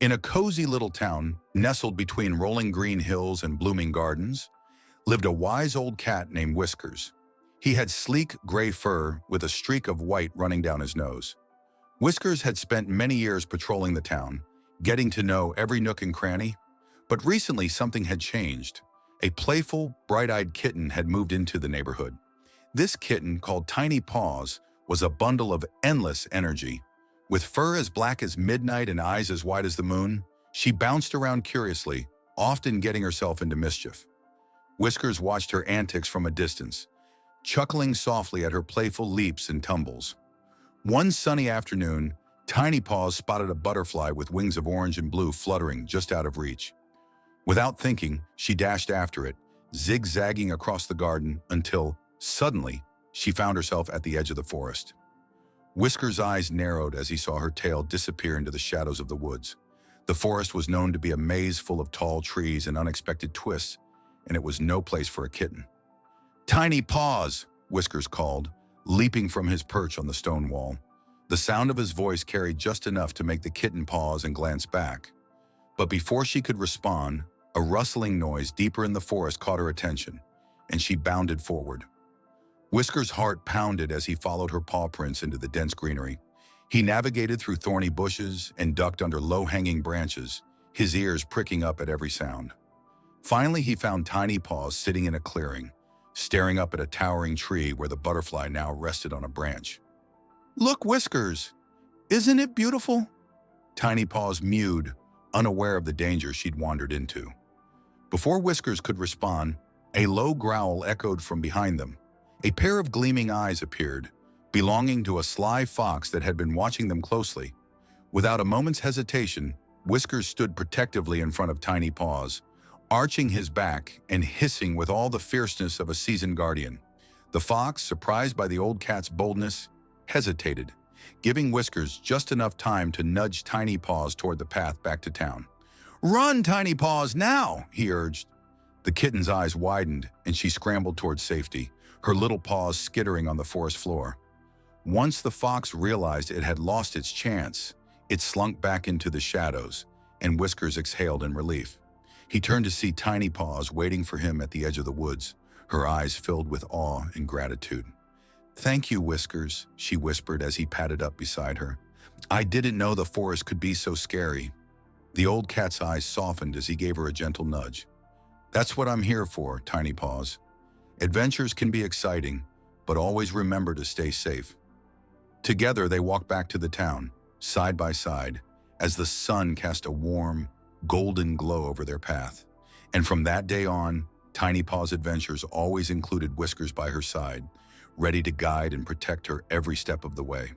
In a cozy little town, nestled between rolling green hills and blooming gardens, lived a wise old cat named Whiskers. He had sleek gray fur with a streak of white running down his nose. Whiskers had spent many years patrolling the town, getting to know every nook and cranny, but recently something had changed. A playful, bright-eyed kitten had moved into the neighborhood. This kitten, called Tiny Paws, was a bundle of endless energy. With fur as black as midnight and eyes as wide as the moon, she bounced around curiously, often getting herself into mischief. Whiskers watched her antics from a distance, chuckling softly at her playful leaps and tumbles. One sunny afternoon, Tiny Paws spotted a butterfly with wings of orange and blue fluttering just out of reach. Without thinking, she dashed after it, zigzagging across the garden until, suddenly, she found herself at the edge of the forest. Whiskers' eyes narrowed as he saw her tail disappear into the shadows of the woods. The forest was known to be a maze full of tall trees and unexpected twists, and it was no place for a kitten. "Tiny Paws," Whiskers called, leaping from his perch on the stone wall. The sound of his voice carried just enough to make the kitten pause and glance back. But before she could respond, a rustling noise deeper in the forest caught her attention, and she bounded forward. Whiskers' heart pounded as he followed her paw prints into the dense greenery. He navigated through thorny bushes and ducked under low-hanging branches, his ears pricking up at every sound. Finally, he found Tiny Paws sitting in a clearing, staring up at a towering tree where the butterfly now rested on a branch. "Look, Whiskers! Isn't it beautiful?" Tiny Paws mewed, unaware of the danger she'd wandered into. Before Whiskers could respond, a low growl echoed from behind them. A pair of gleaming eyes appeared, belonging to a sly fox that had been watching them closely. Without a moment's hesitation, Whiskers stood protectively in front of Tiny Paws, arching his back and hissing with all the fierceness of a seasoned guardian. The fox, surprised by the old cat's boldness, hesitated, giving Whiskers just enough time to nudge Tiny Paws toward the path back to town. "Run, Tiny Paws, now!" he urged. The kitten's eyes widened, and she scrambled toward safety, her little paws skittering on the forest floor. Once the fox realized it had lost its chance, it slunk back into the shadows, and Whiskers exhaled in relief. He turned to see Tiny Paws waiting for him at the edge of the woods, her eyes filled with awe and gratitude. "Thank you, Whiskers," she whispered as he padded up beside her. "I didn't know the forest could be so scary." The old cat's eyes softened as he gave her a gentle nudge. "That's what I'm here for, Tiny Paws. Adventures can be exciting, but always remember to stay safe." Together, they walked back to the town, side by side, as the sun cast a warm, golden glow over their path. And from that day on, Tiny Paws' adventures always included Whiskers by her side, ready to guide and protect her every step of the way.